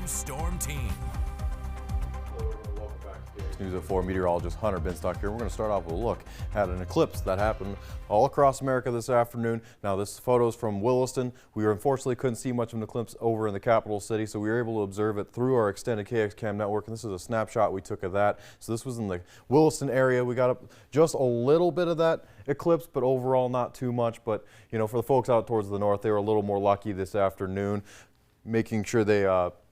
Storm Team. Welcome back to KX News at 4. Meteorologist Hunter Binstock here. We're going to start off with a look at an eclipse that happened all across America this afternoon. Now, this photo's from Williston. We unfortunately couldn't see much of an eclipse over in the capital city, so we were able to observe it through our extended KXCam network, and this is a snapshot we took of that. So this was in the Williston area. We got up just a little bit of that eclipse, but overall not too much. But, you know, for the folks out towards the north, they were a little more lucky this afternoon, making sure they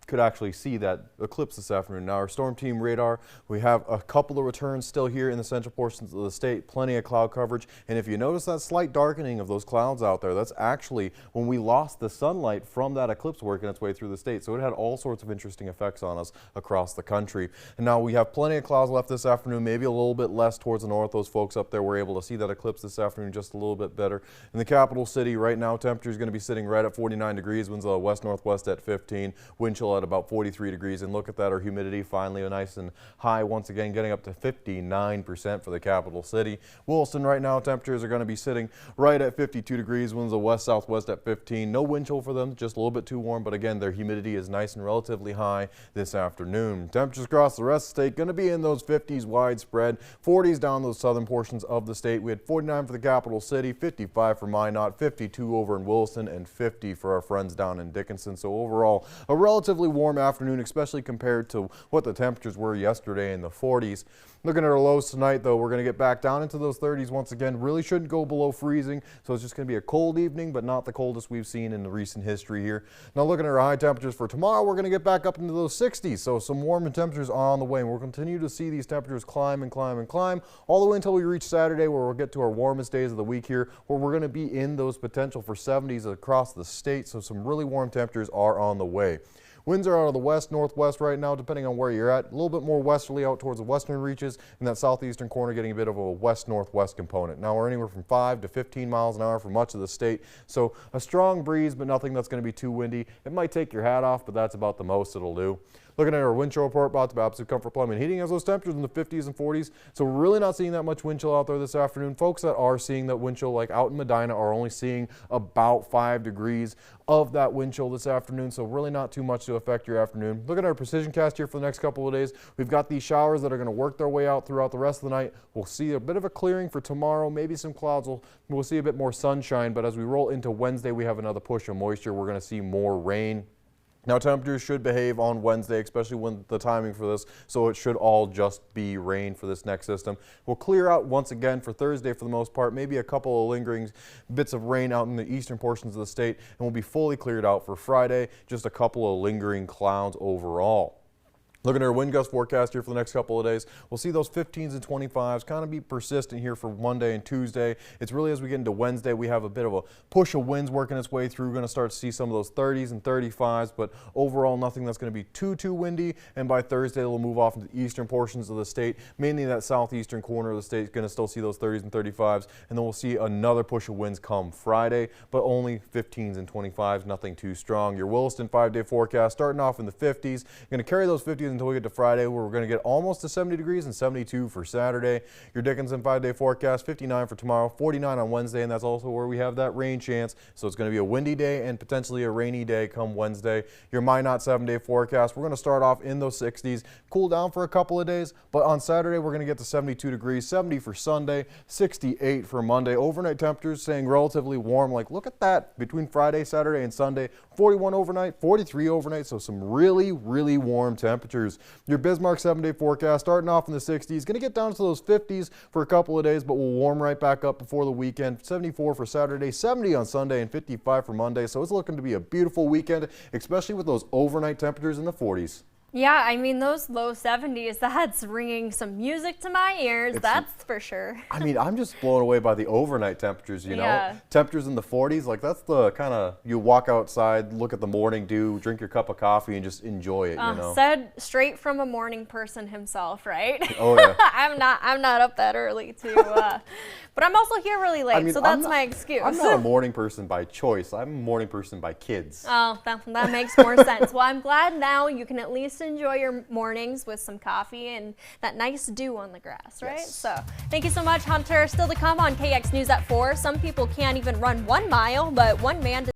could actually see that eclipse this afternoon. Now, our storm team radar, we have a couple of returns still here in the central portions of the state, plenty of cloud coverage. And if you notice that slight darkening of those clouds out there, that's actually when we lost the sunlight from that eclipse working its way through the state. So it had all sorts of interesting effects on us across the country. And now we have plenty of clouds left this afternoon, maybe a little bit less towards the north. Those folks up there were able to see that eclipse this afternoon just a little bit better. In the capital city right now, temperature is going to be sitting right at 49 degrees, winds west-northwest at 15, wind chill at about 43 degrees. And look at that, our humidity finally nice and high once again, getting up to 59% for the capital city. Williston right now, temperatures are going to be sitting right at 52 degrees, winds west-southwest at 15. No wind chill for them, just a little bit too warm, but again, their humidity is nice and relatively high this afternoon. Temperatures across the rest of the state going to be in those 50s widespread, 40s down those southern portions of the state. We had 49 for the capital city, 55 for Minot, 52 over in Williston, and 50 for our friends down in Dickinson. So overall, a relatively warm afternoon, especially compared to what the temperatures were yesterday in the 40s. Looking at our lows tonight, though, we're going to get back down into those 30s once again. Really shouldn't go below freezing, so it's just going to be a cold evening, but not the coldest we've seen in the recent history here. Now, looking at our high temperatures for tomorrow, we're going to get back up into those 60s, so some warmer temperatures are on the way, and we'll continue to see these temperatures climb and climb and climb all the way until we reach Saturday, where we'll get to our warmest days of the week here, where we're going to be in those potential for 70s across the state, so some really warm temperatures are on the way. Winds are out of the west-northwest right now, depending on where you're at. A little bit more westerly out towards the western reaches, and that southeastern corner getting a bit of a west-northwest component. Now we're anywhere from 5 to 15 miles an hour for much of the state, so a strong breeze, but nothing that's going to be too windy. It might take your hat off, but that's about the most it'll do. Looking at our wind chill report brought to Absolute Comfort Plumbing and Heating, has those temperatures in the 50s and 40s, so we're really not seeing that much wind chill out there this afternoon. Folks that are seeing that wind chill, like out in Medina, are only seeing about 5 degrees of that wind chill this afternoon, so really not too much to affect your afternoon. Look at our precision cast here for the next couple of days. We've got these showers that are going to work their way out throughout the rest of the night. We'll see a bit of a clearing for tomorrow, maybe some clouds. We'll see a bit more sunshine, but as we roll into Wednesday, we have another push of moisture. We're going to see more rain. Now, temperatures should behave on Wednesday, especially when the timing for this, so it should all just be rain for this next system. We'll clear out once again for Thursday for the most part, maybe a couple of lingering bits of rain out in the eastern portions of the state, and we'll be fully cleared out for Friday, just a couple of lingering clouds overall. Looking at our wind gust forecast here for the next couple of days, we'll see those 15s and 25s kind of be persistent here for Monday and Tuesday. It's really as we get into Wednesday, we have a bit of a push of winds working its way through. We're going to start to see some of those 30s and 35s, but overall nothing that's going to be too windy. And by Thursday, it'll move off into the eastern portions of the state, mainly that southeastern corner of the state is going to still see those 30s and 35s. And then we'll see another push of winds come Friday, but only 15s and 25s, nothing too strong. Your Williston 5-day forecast starting off in the 50s. You're going to carry those 50s until we get to Friday, where we're going to get almost to 70 degrees and 72 for Saturday. Your Dickinson 5-day forecast, 59 for tomorrow, 49 on Wednesday, and that's also where we have that rain chance. So it's going to be a windy day and potentially a rainy day come Wednesday. Your Minot 7-day forecast, we're going to start off in those 60s, cool down for a couple of days, but on Saturday we're going to get to 72 degrees, 70 for Sunday, 68 for Monday. Overnight temperatures staying relatively warm. Like, look at that between Friday, Saturday, and Sunday. 41 overnight, 43 overnight, so some really warm temperatures. Your Bismarck 7-day forecast starting off in the 60s, going to get down to those 50s for a couple of days, but we'll warm right back up before the weekend. 74 for Saturday, 70 on Sunday, and 55 for Monday. So it's looking to be a beautiful weekend, especially with those overnight temperatures in the 40s. Yeah, I mean, those low 70s, that's ringing some music to my ears, that's for sure. I mean, I'm just blown away by the overnight temperatures, you know. Temperatures in the 40s, like that's the kind of, you walk outside, look at the morning dew, drink your cup of coffee, and just enjoy it, you know. Said straight from a morning person himself, right? Oh, yeah. I'm not up that early to, but I'm also here really late, I mean, so that's my excuse. I'm not a morning person by choice. I'm a morning person by kids. Oh, that makes more sense. Well, I'm glad now you can at least enjoy your mornings with some coffee and that nice dew on the grass, right? Yes. So thank you so much, Hunter. Still to come on KX News at 4. Some people can't even run 1 mile, but one man